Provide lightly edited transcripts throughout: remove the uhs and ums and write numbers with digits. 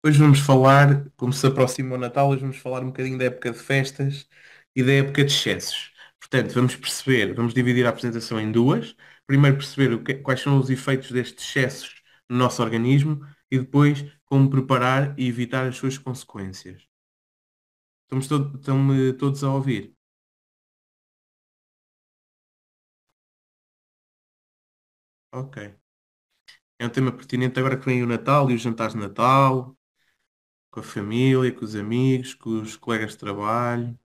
Hoje vamos falar, como se aproxima o Natal, hoje vamos falar um bocadinho da época de festas e da época de excessos. Portanto, vamos perceber, vamos dividir a apresentação em duas. Primeiro perceber quais são os efeitos destes excessos no nosso organismo e depois como preparar e evitar as suas consequências. Estão-me todos a ouvir? Ok. É um tema pertinente agora que vem o Natal e os jantares de Natal, com a família, com os amigos, com os colegas de trabalho.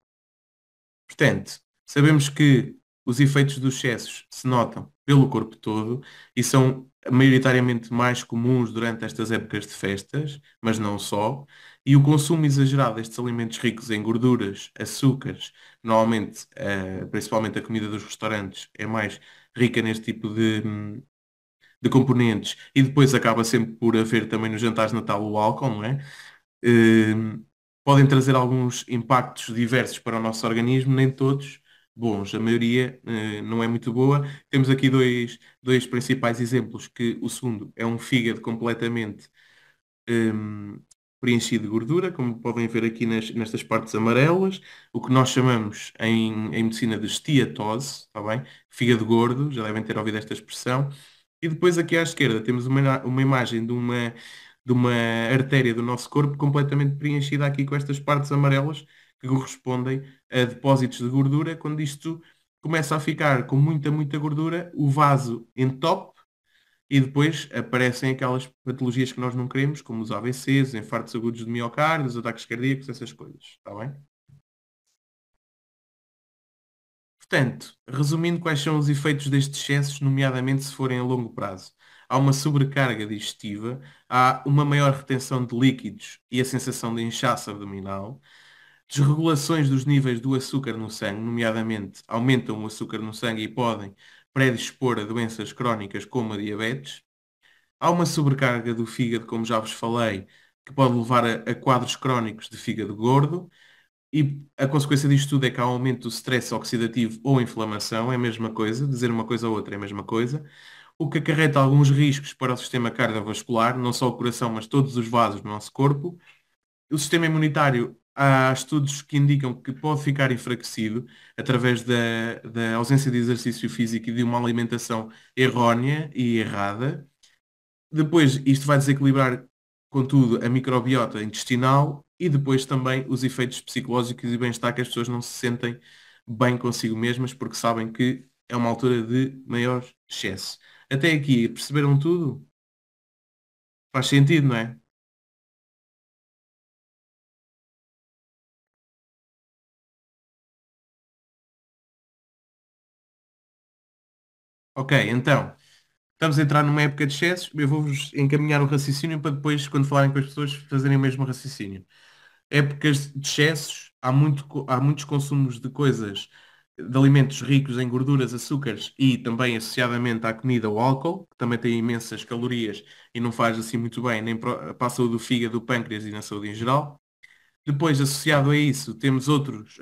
Portanto, sabemos que os efeitos dos excessos se notam pelo corpo todo e são maioritariamente mais comuns durante estas épocas de festas, mas não só. E o consumo exagerado destes alimentos ricos em gorduras, açúcares, normalmente, principalmente a comida dos restaurantes, é mais rica neste tipo de componentes e depois acaba sempre por haver também nos jantares de Natal o álcool, não é? eh, Podem trazer alguns impactos diversos para o nosso organismo, nem todos bons. A maioria, não é muito boa. Temos aqui dois principais exemplos, que o segundo é um fígado completamente eh, preenchido de gordura, como podem ver aqui nestas partes amarelas, o que nós chamamos em medicina de esteatose, está bem? Fígado gordo, já devem ter ouvido esta expressão. E depois aqui à esquerda temos uma imagem de uma artéria do nosso corpo completamente preenchida aqui com estas partes amarelas que correspondem a depósitos de gordura. Quando isto começa a ficar com muita, muita gordura, o vaso entope e depois aparecem aquelas patologias que nós não queremos, como os AVCs, os infartos agudos de miocárdio, os ataques cardíacos, essas coisas. Está bem? Portanto, resumindo, quais são os efeitos destes excessos, nomeadamente se forem a longo prazo? Há uma sobrecarga digestiva, há uma maior retenção de líquidos e a sensação de inchaço abdominal, desregulações dos níveis do açúcar no sangue, nomeadamente aumentam o açúcar no sangue e podem predispor a doenças crónicas como a diabetes. Há uma sobrecarga do fígado, como já vos falei, que pode levar a quadros crónicos de fígado gordo. E a consequência disto tudo é que há um aumento do stress oxidativo ou inflamação, é a mesma coisa, dizer uma coisa ou outra é a mesma coisa, o que acarreta alguns riscos para o sistema cardiovascular, não só o coração, mas todos os vasos do nosso corpo. O sistema imunitário, há estudos que indicam que pode ficar enfraquecido através da ausência de exercício físico e de uma alimentação errónea e errada. Depois, isto vai desequilibrar, contudo, a microbiota intestinal e depois também os efeitos psicológicos e bem-estar que as pessoas não se sentem bem consigo mesmas porque sabem que é uma altura de maior excesso. Até aqui, perceberam tudo? Faz sentido, não é? Ok, então, estamos a entrar numa época de excessos. Eu vou-vos encaminhar o raciocínio para depois, quando falarem com as pessoas, fazerem o mesmo raciocínio. Épocas de excessos, há muitos consumos de coisas, de alimentos ricos em gorduras, açúcares e também associadamente à comida o álcool, que também tem imensas calorias e não faz assim muito bem, nem para a saúde do fígado, do pâncreas e na saúde em geral. Depois, associado a isso, temos outros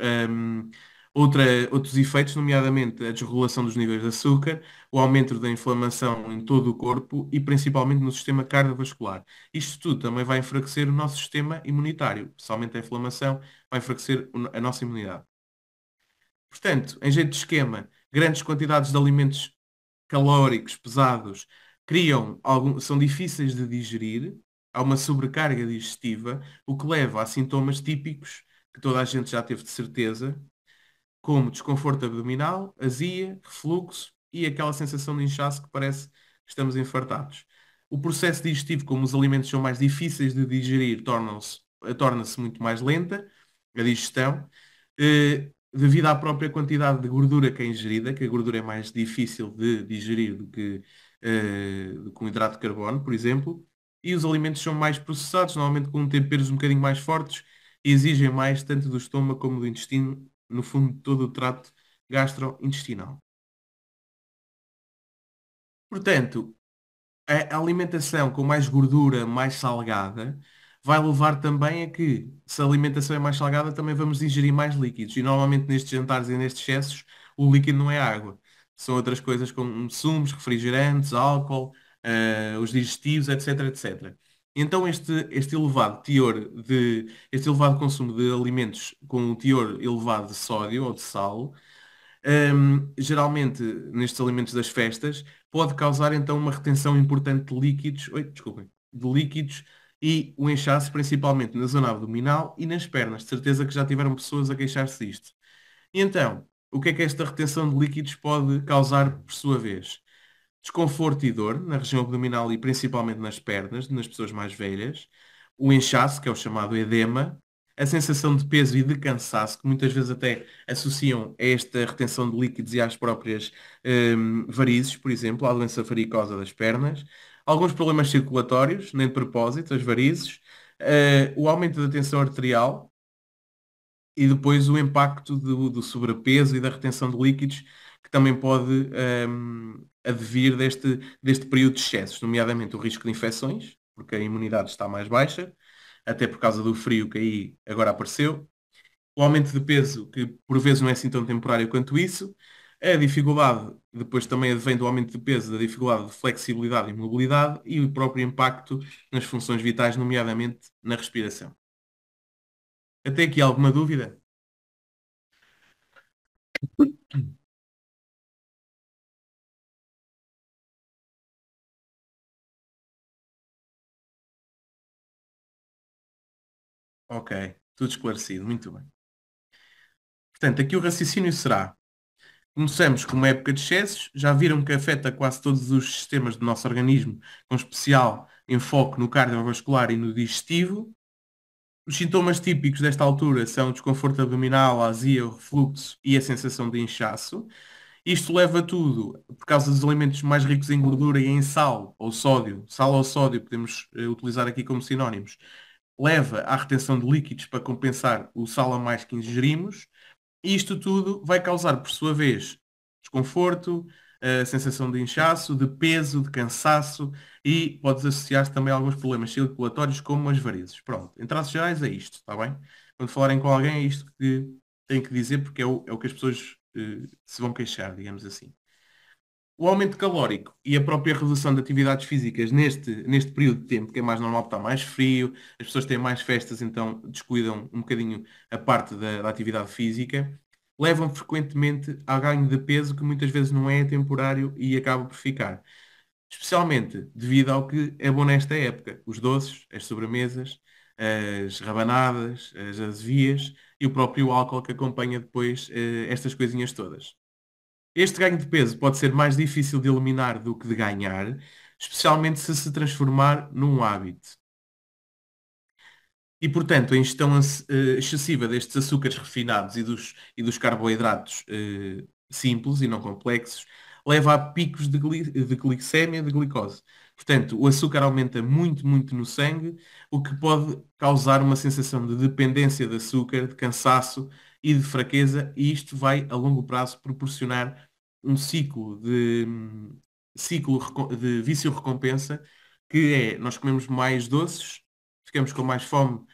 efeitos, nomeadamente a desregulação dos níveis de açúcar, o aumento da inflamação em todo o corpo e principalmente no sistema cardiovascular. Isto tudo também vai enfraquecer o nosso sistema imunitário, especialmente a inflamação, vai enfraquecer a nossa imunidade. Portanto, em jeito de esquema, grandes quantidades de alimentos calóricos pesados são difíceis de digerir, há uma sobrecarga digestiva, o que leva a sintomas típicos que toda a gente já teve de certeza, como desconforto abdominal, azia, refluxo e aquela sensação de inchaço que parece que estamos infartados. O processo digestivo, como os alimentos são mais difíceis de digerir, torna-se muito mais lenta, a digestão, devido à própria quantidade de gordura que é ingerida, que a gordura é mais difícil de digerir do que um hidrato de carbono, por exemplo, e os alimentos são mais processados, normalmente com temperos um bocadinho mais fortes, e exigem mais tanto do estômago como do intestino, no fundo, todo o trato gastrointestinal. Portanto, a alimentação com mais gordura, mais salgada, vai levar também a que, se a alimentação é mais salgada, também vamos ingerir mais líquidos. E normalmente nestes jantares e nestes excessos, o líquido não é água. São outras coisas como sumos, refrigerantes, álcool, os digestivos, etc, etc. Então este elevado consumo de alimentos com um teor elevado de sódio ou de sal, geralmente nestes alimentos das festas, pode causar então uma retenção importante de líquidos, oi, desculpem, de líquidos e o inchaço principalmente na zona abdominal e nas pernas. De certeza que já tiveram pessoas a queixar-se disto. E então, o que é que esta retenção de líquidos pode causar por sua vez? Desconforto e dor na região abdominal e principalmente nas pernas, nas pessoas mais velhas, o inchaço, que é o chamado edema, a sensação de peso e de cansaço, que muitas vezes até associam a esta retenção de líquidos e às próprias varizes, por exemplo, à doença varicosa das pernas, alguns problemas circulatórios, nem de propósito, as varizes, o aumento da tensão arterial, e depois o impacto do sobrepeso e da retenção de líquidos, que também pode advir deste período de excessos, nomeadamente o risco de infecções, porque a imunidade está mais baixa, até por causa do frio que aí agora apareceu, o aumento de peso, que por vezes não é assim tão temporário quanto isso, a dificuldade, depois também advém do aumento de peso, da dificuldade de flexibilidade e mobilidade e o próprio impacto nas funções vitais, nomeadamente na respiração. Até aqui alguma dúvida? Ok, tudo esclarecido, muito bem. Portanto, aqui o raciocínio será: começamos com uma época de excessos, já viram que afeta quase todos os sistemas do nosso organismo, com especial enfoque no cardiovascular e no digestivo. Os sintomas típicos desta altura são desconforto abdominal, azia, o refluxo e a sensação de inchaço. Isto leva tudo, por causa dos alimentos mais ricos em gordura e em sal ou sódio, podemos utilizar aqui como sinónimos, leva à retenção de líquidos para compensar o sal a mais que ingerimos. E isto tudo vai causar, por sua vez, desconforto, sensação de inchaço, de peso, de cansaço e pode associar-se também a alguns problemas circulatórios, como as varizes. Pronto, em traços gerais é isto, está bem? Quando falarem com alguém é isto que têm que dizer, porque é o que as pessoas se vão queixar, digamos assim. O aumento calórico e a própria redução de atividades físicas neste período de tempo, que é mais normal porque está mais frio, as pessoas têm mais festas, então descuidam um bocadinho a parte da atividade física, levam frequentemente a ganho de peso que muitas vezes não é temporário e acaba por ficar. Especialmente devido ao que é bom nesta época, os doces, as sobremesas, as rabanadas, as azevias e o próprio álcool que acompanha depois estas coisinhas todas. Este ganho de peso pode ser mais difícil de eliminar do que de ganhar, especialmente se transformar num hábito. E, portanto, a ingestão excessiva destes açúcares refinados e dos carboidratos simples e não complexos leva a picos de glicémia, de glicose. Portanto, o açúcar aumenta muito, muito no sangue, o que pode causar uma sensação de dependência de açúcar, de cansaço e de fraqueza, e isto vai, a longo prazo, proporcionar um ciclo de vício-recompensa, que é, nós comemos mais doces, ficamos com mais fome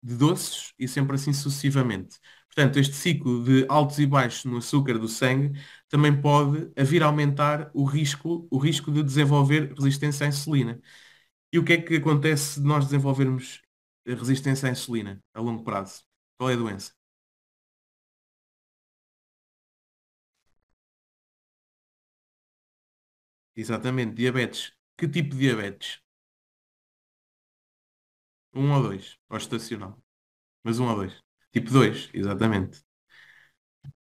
de doces e sempre assim sucessivamente. Portanto, este ciclo de altos e baixos no açúcar do sangue também pode vir a aumentar o risco de desenvolver resistência à insulina. E o que é que acontece se nós desenvolvermos resistência à insulina a longo prazo? Qual é a doença? Exatamente, diabetes. Que tipo de diabetes? Um ou dois? Ou estacional? Mas um ou dois? Tipo 2, exatamente.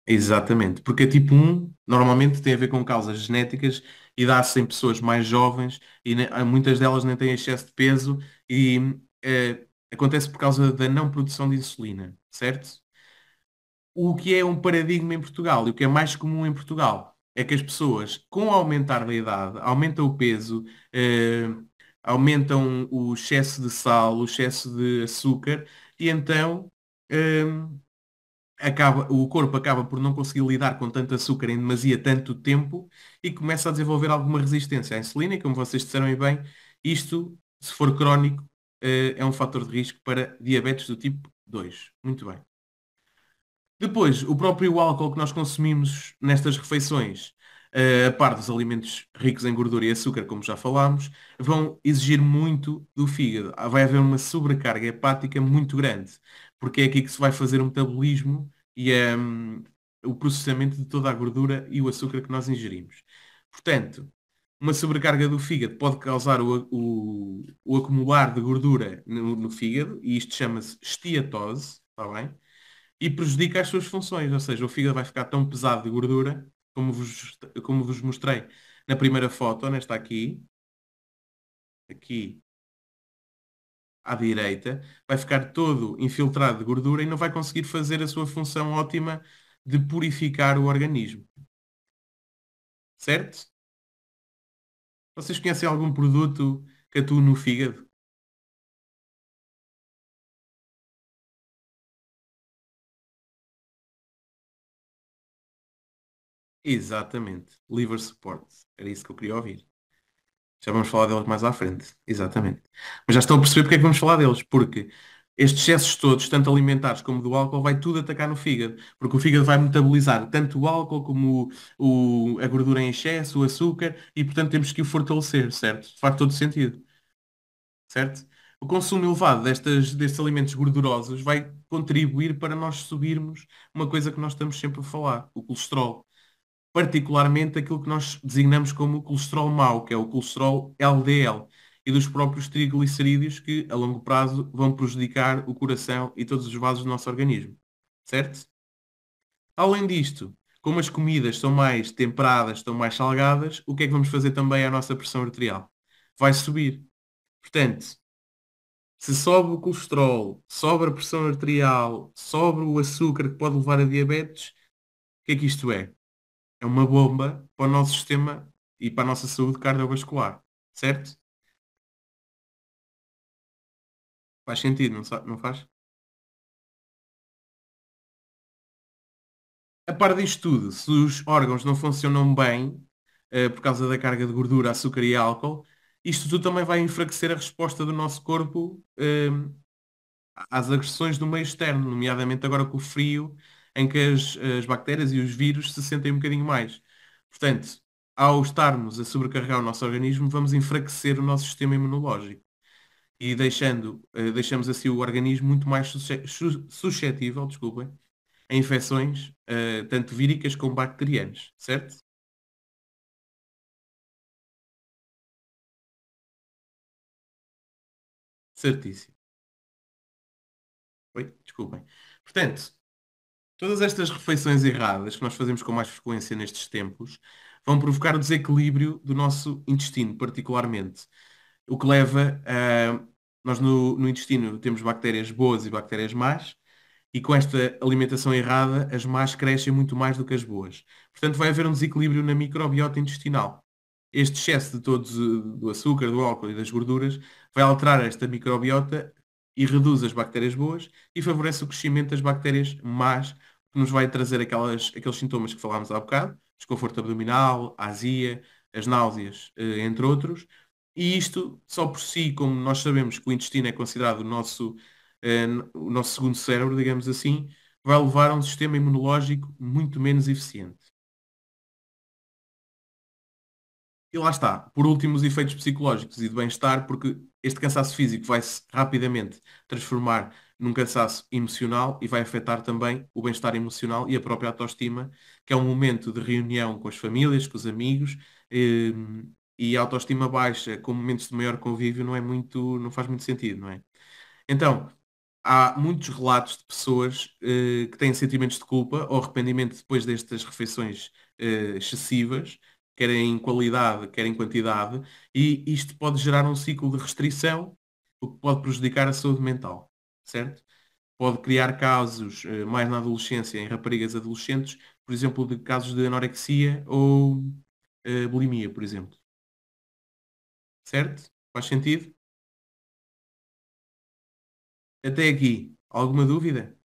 Exatamente, porque a tipo um normalmente tem a ver com causas genéticas e dá-se em pessoas mais jovens e muitas delas nem têm excesso de peso e acontece por causa da não produção de insulina, certo? O que é um paradigma em Portugal e o que é mais comum em Portugal é que as pessoas, com o aumentar da idade, aumentam o peso, eh, aumentam o excesso de sal, o excesso de açúcar e então eh, o corpo acaba por não conseguir lidar com tanto açúcar em demasia tanto tempo e começa a desenvolver alguma resistência à insulina e, como vocês disseram aí bem, isto, se for crónico, é um fator de risco para diabetes do tipo 2. Muito bem. Depois, o próprio álcool que nós consumimos nestas refeições. a par dos alimentos ricos em gordura e açúcar, como já falámos, vão exigir muito do fígado. Vai haver uma sobrecarga hepática muito grande, porque é aqui que se vai fazer o metabolismo e o processamento de toda a gordura e o açúcar que nós ingerimos. Portanto, uma sobrecarga do fígado pode causar o acumular de gordura no fígado, e isto chama-se esteatose, está bem? E prejudica as suas funções, ou seja, o fígado vai ficar tão pesado de gordura, como vos mostrei na primeira foto, nesta aqui à direita, vai ficar todo infiltrado de gordura e não vai conseguir fazer a sua função ótima de purificar o organismo, certo? Vocês conhecem algum produto que atua no fígado? Exatamente. Liver support. Era isso que eu queria ouvir. Já vamos falar deles mais à frente. Exatamente. Mas já estão a perceber porque é que vamos falar deles. Porque estes excessos todos, tanto alimentares como do álcool, vai tudo atacar no fígado. Porque o fígado vai metabolizar tanto o álcool como a gordura em excesso, o açúcar, e portanto temos que o fortalecer, certo? Faz todo sentido, certo? O consumo elevado destes alimentos gordurosos vai contribuir para nós subirmos uma coisa que nós estamos sempre a falar, o colesterol, particularmente aquilo que nós designamos como colesterol mau, que é o colesterol LDL, e dos próprios triglicerídeos que, a longo prazo, vão prejudicar o coração e todos os vasos do nosso organismo. Certo? Além disto, como as comidas são mais temperadas, estão mais salgadas, o que é que vamos fazer também à nossa pressão arterial? Vai subir. Portanto, se sobe o colesterol, sobe a pressão arterial, sobe o açúcar que pode levar a diabetes, o que é que isto é? É uma bomba para o nosso sistema e para a nossa saúde cardiovascular, certo? Faz sentido, não, não faz? A par disto tudo, se os órgãos não funcionam bem, por causa da carga de gordura, açúcar e álcool, isto tudo também vai enfraquecer a resposta do nosso corpo, às agressões do meio externo, nomeadamente agora com o frio, em que as bactérias e os vírus se sentem um bocadinho mais. Portanto, ao estarmos a sobrecarregar o nosso organismo, vamos enfraquecer o nosso sistema imunológico. E deixamos assim o organismo muito mais suscetível, desculpem, a infecções, tanto víricas como bacterianas, certo? Certíssimo. Oi, desculpem. Portanto, todas estas refeições erradas que nós fazemos com mais frequência nestes tempos vão provocar o desequilíbrio do nosso intestino, particularmente. O que leva a. Nós no intestino temos bactérias boas e bactérias más, e com esta alimentação errada, as más crescem muito mais do que as boas. Portanto, vai haver um desequilíbrio na microbiota intestinal. Este excesso de todos, do açúcar, do álcool e das gorduras, vai alterar esta microbiota e reduz as bactérias boas e favorece o crescimento das bactérias más, que nos vai trazer aqueles sintomas que falámos há bocado, desconforto abdominal, azia, as náuseas, entre outros. E isto, só por si, como nós sabemos que o intestino é considerado eh, o nosso segundo cérebro, digamos assim, vai levar a um sistema imunológico muito menos eficiente. E lá está, por último, os efeitos psicológicos e de bem-estar, porque este cansaço físico vai-se rapidamente transformar num cansaço emocional e vai afetar também o bem-estar emocional e a própria autoestima, que é um momento de reunião com as famílias, com os amigos, eh, e a autoestima baixa com momentos de maior convívio não faz muito sentido, não é? Então, há muitos relatos de pessoas que têm sentimentos de culpa ou arrependimento depois destas refeições excessivas, quer em qualidade, quer em quantidade, e isto pode gerar um ciclo de restrição, o que pode prejudicar a saúde mental, certo? Pode criar casos mais na adolescência, em raparigas adolescentes, por exemplo, de casos de anorexia ou bulimia, por exemplo. Certo? Faz sentido? Até aqui, alguma dúvida?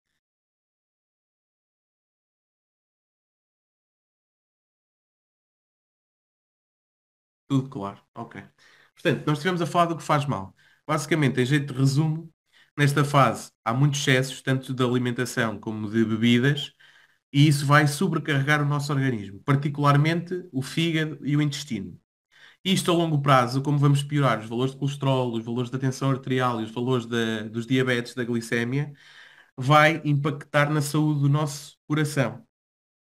Tudo claro, ok. Portanto, nós estivemos a falar do que faz mal. Basicamente, em jeito de resumo, nesta fase há muitos excessos, tanto de alimentação como de bebidas, E isso vai sobrecarregar o nosso organismo, particularmente o fígado e o intestino. Isto a longo prazo, como vamos piorar os valores de colesterol, os valores da tensão arterial e os valores dos diabetes, da glicémia, vai impactar na saúde do nosso coração.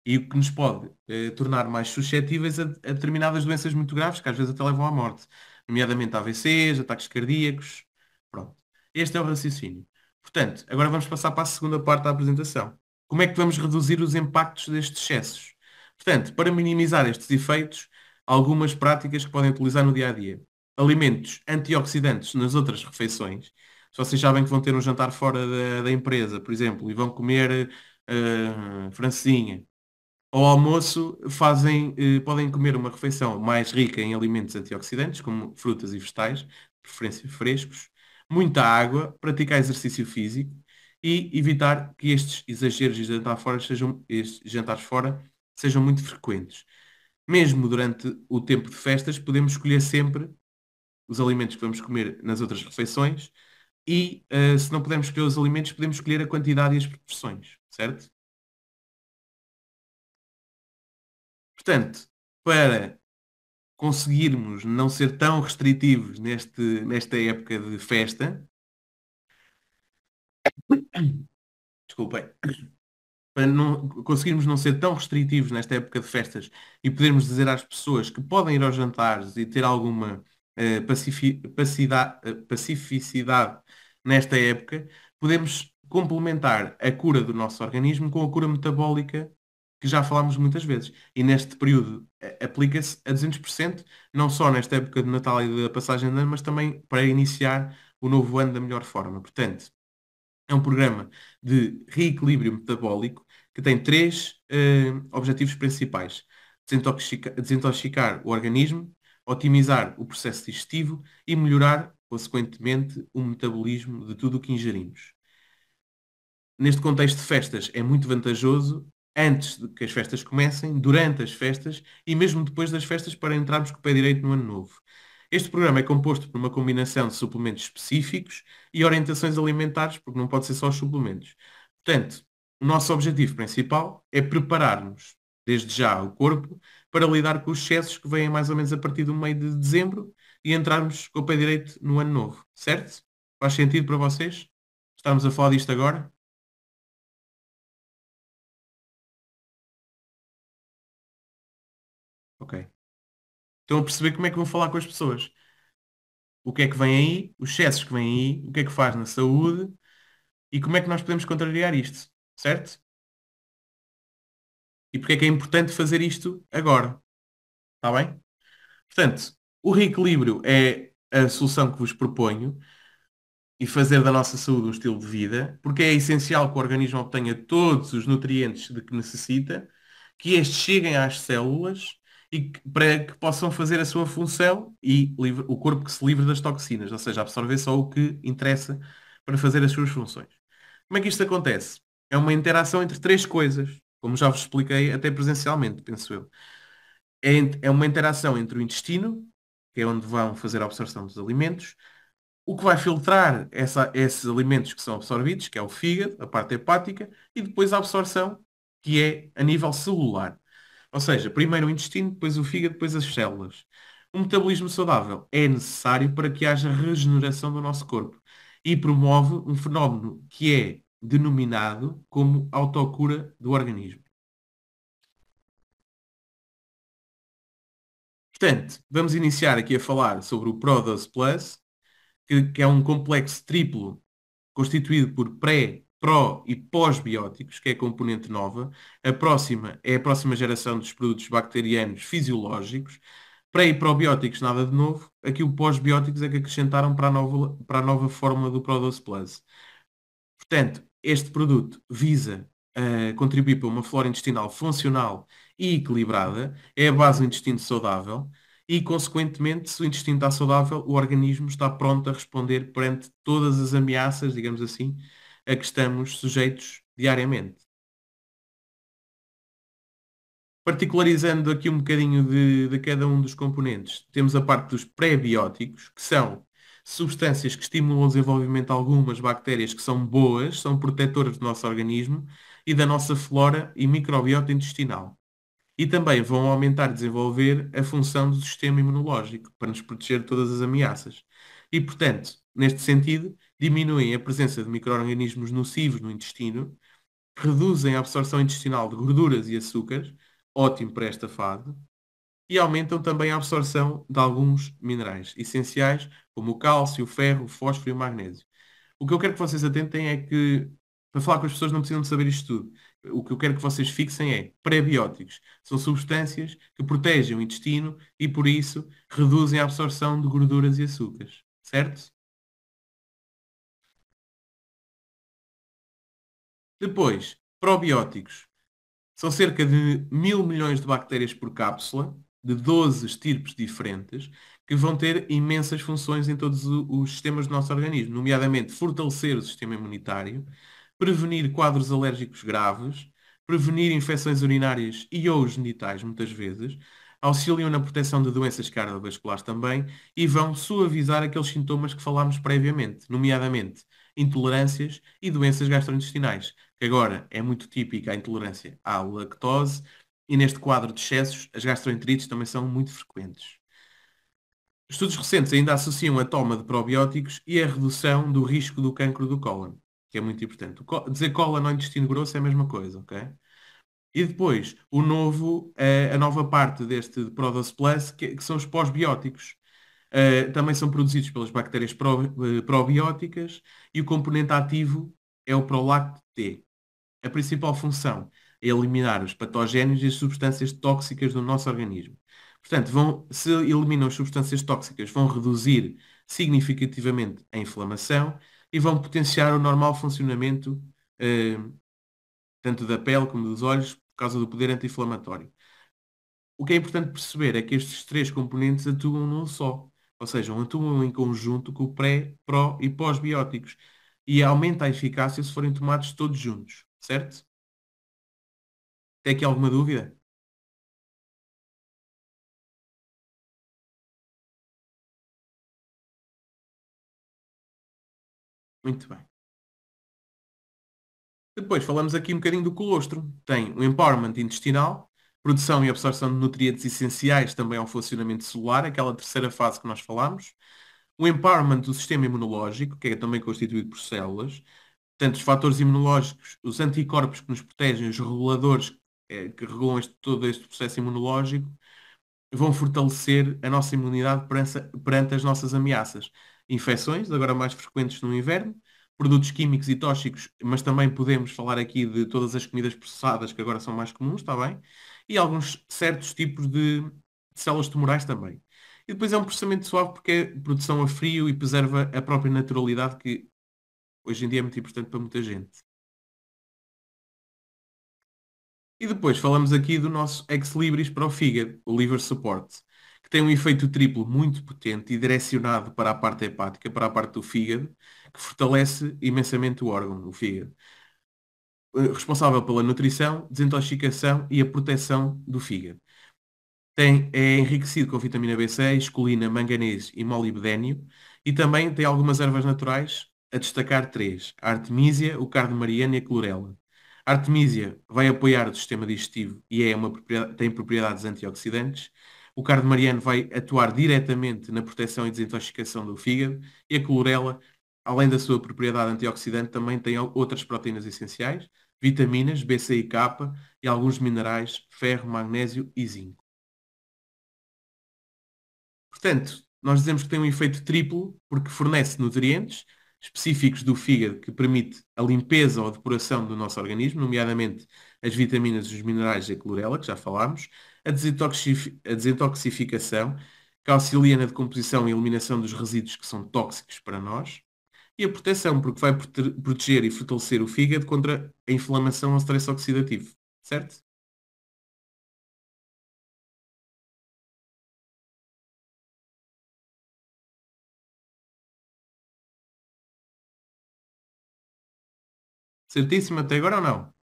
E o que nos pode tornar mais suscetíveis a determinadas doenças muito graves, que às vezes até levam à morte, nomeadamente AVCs, ataques cardíacos. Pronto. Este é o raciocínio. Portanto, agora vamos passar para a segunda parte da apresentação. Como é que vamos reduzir os impactos destes excessos? Portanto, para minimizar estes efeitos, algumas práticas que podem utilizar no dia a dia. Alimentos antioxidantes nas outras refeições. Se vocês sabem que vão ter um jantar fora da empresa, por exemplo, e vão comer francesinha, ao almoço podem comer uma refeição mais rica em alimentos antioxidantes, como frutas e vegetais, de preferência frescos, muita água, praticar exercício físico e evitar que estes exageros de estes jantares fora sejam muito frequentes. Mesmo durante o tempo de festas, podemos escolher sempre os alimentos que vamos comer nas outras refeições e, se não pudermos escolher os alimentos, podemos escolher a quantidade e as proporções, certo? Portanto, para conseguirmos não ser tão restritivos nesta época de festa, desculpem, para não, conseguirmos não ser tão restritivos nesta época de festas e podermos dizer às pessoas que podem ir aos jantares e ter alguma pacificidade nesta época, podemos complementar a cura do nosso organismo com a cura metabólica que já falámos muitas vezes. E neste período aplica-se a 200%, não só nesta época de Natal e da passagem de ano, mas também para iniciar o novo ano da melhor forma. Portanto, é um programa de reequilíbrio metabólico que tem três objetivos principais: desintoxicar o organismo, otimizar o processo digestivo e melhorar, consequentemente, o metabolismo de tudo o que ingerimos. Neste contexto de festas, é muito vantajoso, antes de que as festas comecem, durante as festas e mesmo depois das festas, para entrarmos com o pé direito no ano novo. Este programa é composto por uma combinação de suplementos específicos e orientações alimentares, porque não pode ser só os suplementos. Portanto, o nosso objetivo principal é preparar-nos, desde já, o corpo para lidar com os excessos que vêm mais ou menos a partir do meio de dezembro e entrarmos com o pé direito no ano novo. Certo? Faz sentido para vocês? Estamos a falar disto agora? Ok. Estão a perceber como é que vão falar com as pessoas. O que é que vem aí, os excessos que vêm aí, o que é que faz na saúde e como é que nós podemos contrariar isto, certo? E porque é que é importante fazer isto agora, está bem? Portanto, o reequilíbrio é a solução que vos proponho e fazer da nossa saúde um estilo de vida, porque é essencial que o organismo obtenha todos os nutrientes de que necessita, que estes cheguem às células para que possam fazer a sua função e o corpo que se livre das toxinas, ou seja, absorver só o que interessa para fazer as suas funções. Como é que isto acontece? É uma interação entre três coisas, como já vos expliquei até presencialmente, penso eu. É uma interação entre o intestino, que é onde vão fazer a absorção dos alimentos, o que vai filtrar esses alimentos que são absorvidos, que é o fígado, a parte hepática, e depois a absorção, que é a nível celular. Ou seja, primeiro o intestino, depois o fígado, depois as células. O metabolismo saudável é necessário para que haja regeneração do nosso corpo e promove um fenómeno que é denominado como autocura do organismo. Portanto, vamos iniciar aqui a falar sobre o ProDose Plus, que é um complexo triplo constituído por pré, pró e pós-bióticos, que é a componente nova. A próxima é a próxima geração dos produtos bacterianos fisiológicos. Pré e probióticos, nada de novo. Aqui o pós-bióticos é que acrescentaram para a nova fórmula do Prodose Plus. Portanto, este produto visa contribuir para uma flora intestinal funcional e equilibrada, é a base do intestino saudável e, consequentemente, se o intestino está saudável, o organismo está pronto a responder perante todas as ameaças, digamos assim, a que estamos sujeitos diariamente. Particularizando aqui um bocadinho de cada um dos componentes, temos a parte dos pré-bióticos, que são substâncias que estimulam o desenvolvimento de algumas bactérias que são boas, são protetoras do nosso organismo e da nossa flora e microbiota intestinal. E também vão aumentar e desenvolver a função do sistema imunológico para nos proteger de todas as ameaças. E, portanto, neste sentido, diminuem a presença de micro-organismos nocivos no intestino, reduzem a absorção intestinal de gorduras e açúcares, ótimo para esta fase, e aumentam também a absorção de alguns minerais essenciais, como o cálcio, o ferro, o fósforo e o magnésio. O que eu quero que vocês atentem é que, para falar com as pessoas, não precisam de saber isto tudo. O que eu quero que vocês fixem é prebióticos. São substâncias que protegem o intestino e, por isso, reduzem a absorção de gorduras e açúcares. Certo? Depois, probióticos. São cerca de 1.000 milhões de bactérias por cápsula, de 12 estirpes diferentes, que vão ter imensas funções em todos os sistemas do nosso organismo, nomeadamente fortalecer o sistema imunitário, prevenir quadros alérgicos graves, prevenir infecções urinárias e ou genitais, muitas vezes, auxiliam na proteção de doenças cardiovasculares também e vão suavizar aqueles sintomas que falámos previamente, nomeadamente intolerâncias e doenças gastrointestinais, que agora é muito típica a intolerância à lactose e neste quadro de excessos as gastroenterites também são muito frequentes. Estudos recentes ainda associam a toma de probióticos e a redução do risco do cancro do cólon, que é muito importante. Dizer cólon ao intestino grosso é a mesma coisa, ok? E depois, a nova parte deste de Prodos Plus, que são os pós-bióticos. Também são produzidos pelas bactérias probióticas e o componente ativo é o prolacto T. A principal função é eliminar os patógenos e as substâncias tóxicas do nosso organismo. Portanto, se eliminam as substâncias tóxicas, vão reduzir significativamente a inflamação e vão potenciar o normal funcionamento, eh, tanto da pele como dos olhos, por causa do poder anti-inflamatório. O que é importante perceber é que estes três componentes atuam num só, ou seja, atuam em conjunto com o pré, pró e pós-bióticos e aumenta a eficácia se forem tomados todos juntos, certo? Tem aqui alguma dúvida? Muito bem. Depois falamos aqui um bocadinho do colostro. Tem o empowerment intestinal, produção e absorção de nutrientes essenciais também ao funcionamento celular, aquela terceira fase que nós falámos. O empowerment do sistema imunológico, que é também constituído por células. Portanto, os fatores imunológicos, os anticorpos que nos protegem, os reguladores que regulam todo este processo imunológico, vão fortalecer a nossa imunidade perante as nossas ameaças. Infecções, agora mais frequentes no inverno, produtos químicos e tóxicos, mas também podemos falar aqui de todas as comidas processadas que agora são mais comuns, está bem? E alguns certos tipos de células tumorais também. E depois é um processamento suave porque é produção a frio e preserva a própria naturalidade que hoje em dia é muito importante para muita gente. E depois falamos aqui do nosso ex libris para o fígado, o liver support, que tem um efeito triplo muito potente e direcionado para a parte hepática, para a parte do fígado, que fortalece imensamente o órgão, o fígado. Responsável pela nutrição, desintoxicação e a proteção do fígado. É enriquecido com vitamina B6, colina, manganês e molibdênio e também tem algumas ervas naturais, a destacar três: a artemisia, o cardo-mariana e a clorela. A artemisia vai apoiar o sistema digestivo e tem propriedades antioxidantes. O cardo-mariano vai atuar diretamente na proteção e desintoxicação do fígado e a clorela, além da sua propriedade antioxidante, também tem outras proteínas essenciais, vitaminas B, C e K e alguns minerais, ferro, magnésio e zinco. Portanto, nós dizemos que tem um efeito triplo porque fornece nutrientes específicos do fígado que permite a limpeza ou a depuração do nosso organismo, nomeadamente as vitaminas, os minerais e a clorela, que já falámos, a desintoxificação, que auxilia na decomposição e eliminação dos resíduos que são tóxicos para nós, e a proteção, porque vai proteger e fortalecer o fígado contra a inflamação ou stress oxidativo, certo? Certíssimo até agora ou não?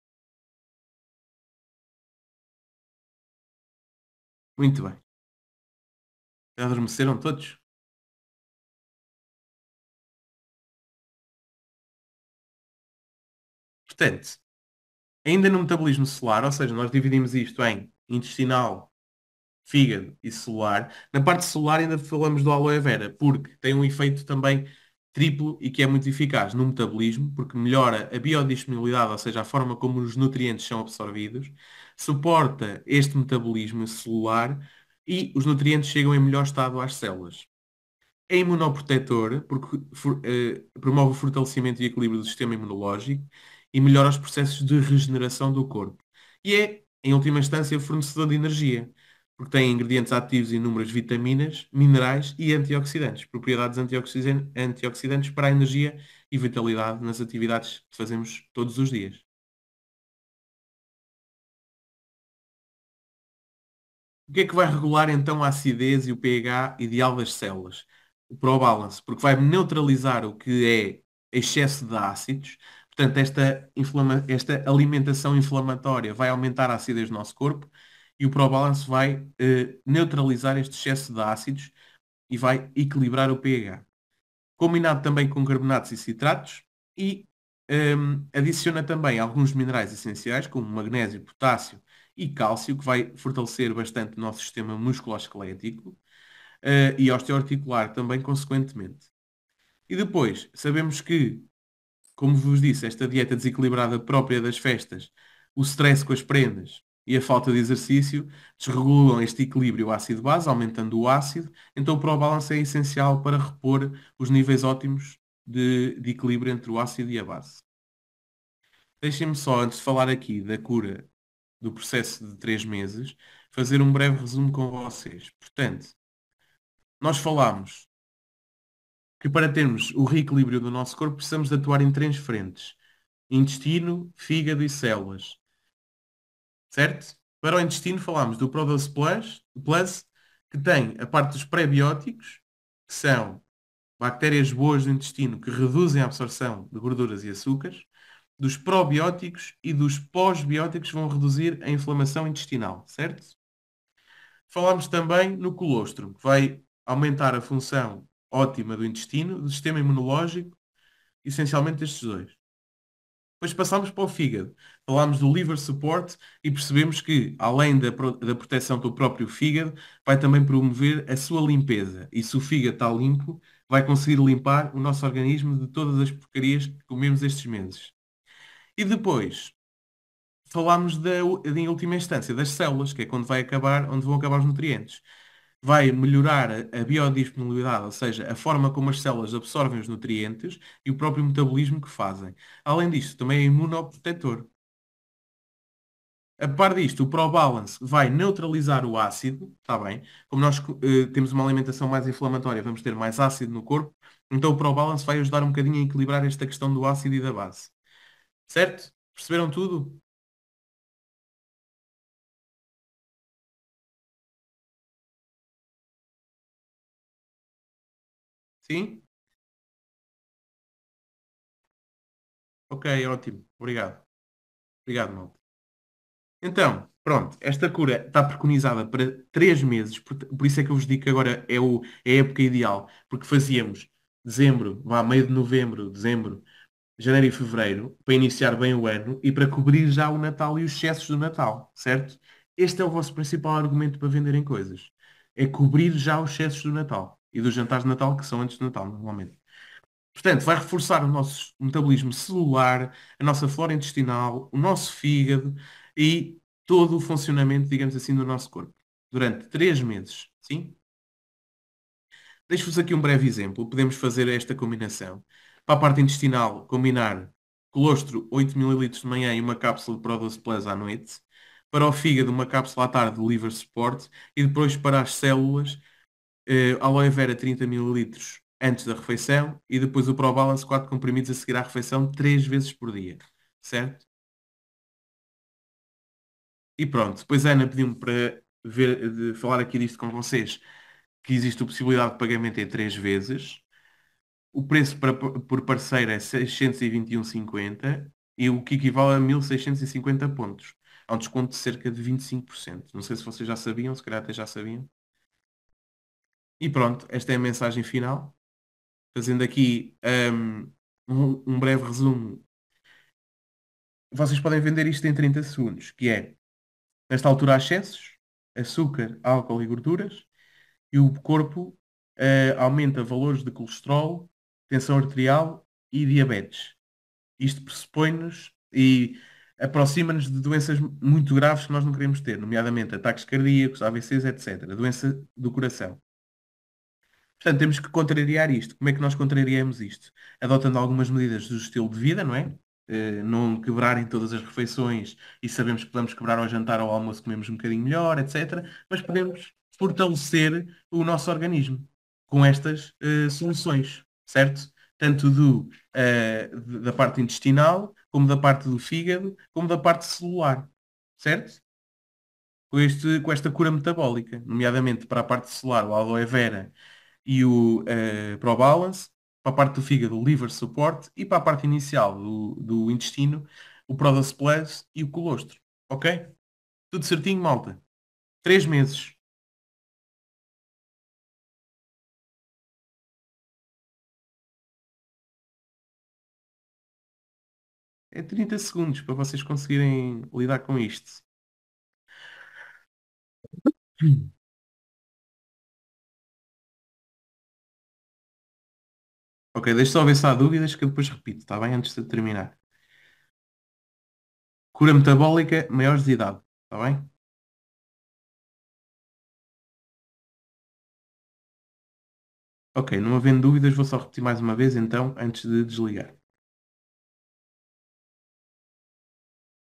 Muito bem. Já adormeceram todos? Portanto, Ainda no metabolismo celular, ou seja, nós dividimos isto em intestinal, fígado e celular. Na parte celular ainda falamos do aloe vera, porque tem um efeito também triplo e que é muito eficaz no metabolismo, porque melhora a biodisponibilidade, ou seja, a forma como os nutrientes são absorvidos, suporta este metabolismo celular e os nutrientes chegam em melhor estado às células. É imunoprotetor, porque promove o fortalecimento e equilíbrio do sistema imunológico e melhora os processos de regeneração do corpo. E é, em última instância, fornecedor de energia, porque tem ingredientes ativos e inúmeras vitaminas, minerais e antioxidantes, propriedades antioxidantes para a energia e vitalidade nas atividades que fazemos todos os dias. O que é que vai regular então a acidez e o pH ideal das células? O ProBalance, porque vai neutralizar o que é excesso de ácidos. Portanto, esta alimentação inflamatória vai aumentar a acidez do nosso corpo e o ProBalance vai neutralizar este excesso de ácidos e vai equilibrar o pH. Combinado também com carbonatos e citratos e adiciona também alguns minerais essenciais, como magnésio, potássio e cálcio, que vai fortalecer bastante o nosso sistema musculoesquelético e osteoarticular também, consequentemente. E depois, sabemos que, como vos disse, esta dieta desequilibrada própria das festas, o stress com as prendas e a falta de exercício desregulam este equilíbrio ácido-base, aumentando o ácido. Então, o ProBalance é essencial para repor os níveis ótimos de equilíbrio entre o ácido e a base. Deixem-me só, antes de falar aqui da cura do processo de 3 meses, fazer um breve resumo com vocês. Portanto, nós falámos que para termos o reequilíbrio do nosso corpo precisamos de atuar em três frentes: intestino, fígado e células, certo? Para o intestino falámos do Produce Plus, que tem a parte dos prebióticos, que são bactérias boas do intestino que reduzem a absorção de gorduras e açúcares, dos probióticos e dos pós-bióticos que vão reduzir a inflamação intestinal, certo? Falámos também no colostrum, que vai aumentar a função ótima do intestino, do sistema imunológico, essencialmente estes dois. Depois passámos para o fígado. Falámos do liver support e percebemos que, além da proteção do próprio fígado, vai também promover a sua limpeza. E se o fígado está limpo, vai conseguir limpar o nosso organismo de todas as porcarias que comemos estes meses. E depois falámos em última instância das células, que é quando vai acabar, onde vão acabar os nutrientes. Vai melhorar a biodisponibilidade, ou seja, a forma como as células absorvem os nutrientes e o próprio metabolismo que fazem. Além disto, também é imunoprotetor. A par disto, o ProBalance vai neutralizar o ácido, está bem? Como nós temos uma alimentação mais inflamatória, vamos ter mais ácido no corpo, então o ProBalance vai ajudar um bocadinho a equilibrar esta questão do ácido e da base. Certo? Perceberam tudo? Sim? Ok, ótimo. Obrigado. Obrigado, malta. Então, pronto, esta cura está preconizada para 3 meses, por isso é que eu vos digo que agora é a época ideal, porque fazíamos dezembro, vá, meio de novembro, dezembro, janeiro e fevereiro, para iniciar bem o ano e para cobrir já o Natal e os excessos do Natal, certo? Este é o vosso principal argumento para venderem coisas. É cobrir já os excessos do Natal e dos jantares de Natal, que são antes do Natal, normalmente. Portanto, vai reforçar o nosso metabolismo celular, a nossa flora intestinal, o nosso fígado e todo o funcionamento, digamos assim, do nosso corpo. Durante 3 meses, sim? Deixo-vos aqui um breve exemplo. Podemos fazer esta combinação. Para a parte intestinal, combinar colostro 8 mililitros de manhã e uma cápsula de Produce Plus à noite. Para o fígado, uma cápsula à tarde de Liver Support. E depois para as células, aloe vera 30 mililitros antes da refeição e depois o ProBalance 4 comprimidos a seguir à refeição 3 vezes por dia. Certo? E pronto. Depois a Ana pediu-me para falar aqui disto com vocês, que existe a possibilidade de pagamento em 3 vezes. O preço por parceiro é 621,50 e o que equivale a 1.650 pontos. Há um desconto de cerca de 25%. Não sei se vocês já sabiam, se calhar até já sabiam. E pronto, esta é a mensagem final. Fazendo aqui um breve resumo vocês podem vender isto em 30 segundos, que é, nesta altura há excessos, açúcar, álcool e gorduras, e o corpo aumenta valores de colesterol, tensão arterial e diabetes. Isto pressupõe-nos e aproxima-nos de doenças muito graves que nós não queremos ter, nomeadamente ataques cardíacos, AVCs, etc. Doença do coração. Portanto, temos que contrariar isto. Como é que nós contrariamos isto? Adotando algumas medidas do estilo de vida, não é? Não quebrarem todas as refeições e sabemos que podemos quebrar ao jantar ou ao almoço, comemos um bocadinho melhor, etc. Mas podemos fortalecer o nosso organismo com estas soluções, certo? Tanto da parte intestinal, como da parte do fígado, como da parte celular, certo? Com esta cura metabólica, nomeadamente para a parte celular, o aloe vera e o ProBalance, para a parte do fígado, o Liver Support e para a parte inicial do intestino, o Prodos Plus e o colostro. Ok? Tudo certinho, malta. 3 meses. É 30 segundos para vocês conseguirem lidar com isto. Ok, deixa só ver se há dúvidas que eu depois repito, está bem? Antes de terminar. Cura metabólica, maiores de idade, está bem? Ok, não havendo dúvidas, vou só repetir mais uma vez então, antes de desligar.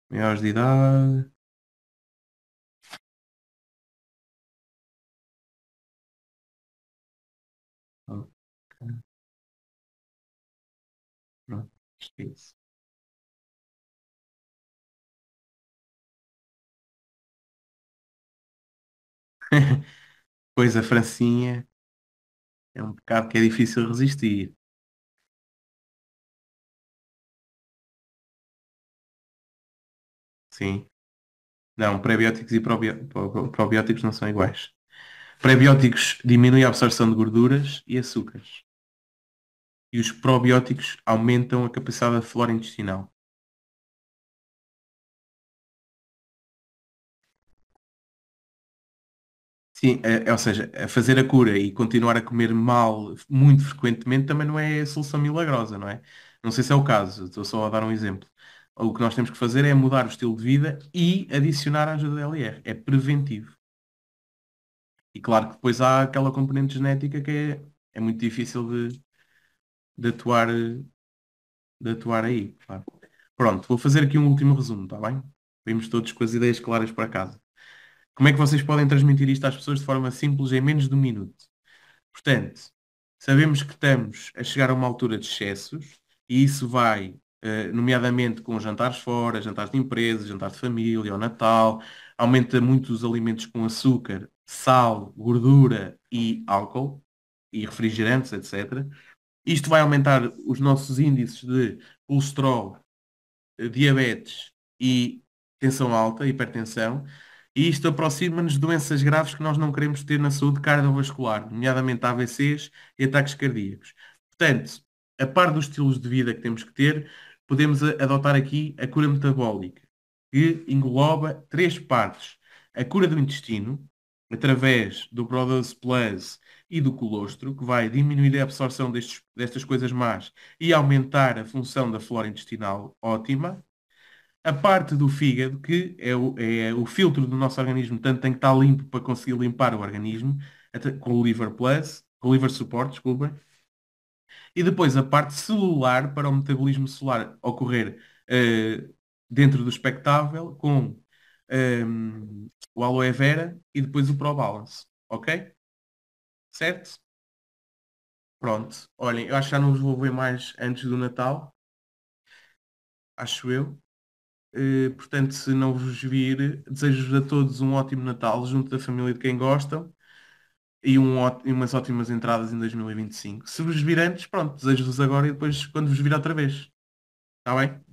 Maiores de idade. Ok, pronto, acho que é isso. Pois a Francinha é um pecado que é difícil resistir. Sim. Não, prebióticos e probióticos não são iguais. Prebióticos diminuem a absorção de gorduras e açúcares. E os probióticos aumentam a capacidade da flora intestinal. Sim, ou seja, a fazer a cura e continuar a comer mal muito frequentemente também não é a solução milagrosa, não é? Não sei se é o caso, estou só a dar um exemplo. O que nós temos que fazer é mudar o estilo de vida e adicionar a ajuda da LR. É preventivo. E claro que depois há aquela componente genética que é muito difícil de atuar, de atuar aí. Claro. Pronto, vou fazer aqui um último resumo, está bem? Vimos todos com as ideias claras para casa. Como é que vocês podem transmitir isto às pessoas de forma simples em menos de um minuto? Portanto, sabemos que estamos a chegar a uma altura de excessos e isso vai, nomeadamente com jantares fora, jantares de empresa, jantar de família, ao Natal, aumenta muito os alimentos com açúcar, sal, gordura e álcool e refrigerantes, etc. Isto vai aumentar os nossos índices de colesterol, diabetes e tensão alta, hipertensão, e isto aproxima-nos de doenças graves que nós não queremos ter na saúde cardiovascular, nomeadamente AVCs e ataques cardíacos. Portanto, a par dos estilos de vida que temos que ter, podemos adotar aqui a cura metabólica, que engloba três partes. A cura do intestino, através do Produce Plus e do colostro, que vai diminuir a absorção destas coisas más e aumentar a função da flora intestinal ótima. A parte do fígado, que é o filtro do nosso organismo, portanto tem que estar limpo para conseguir limpar o organismo, com o Liver Plus, com o Liver Support, desculpa. E depois a parte celular, para o metabolismo celular ocorrer dentro do expectável, com o aloe vera e depois o ProBalance. Ok? Certo? Pronto. Olhem, eu acho que já não vos vou ver mais antes do Natal, acho eu. Portanto, se não vos vir, desejo-vos a todos um ótimo Natal junto da família de quem gostam e e umas ótimas entradas em 2025. Se vos vir antes, pronto, desejo-vos agora e depois quando vos vir outra vez. Está bem?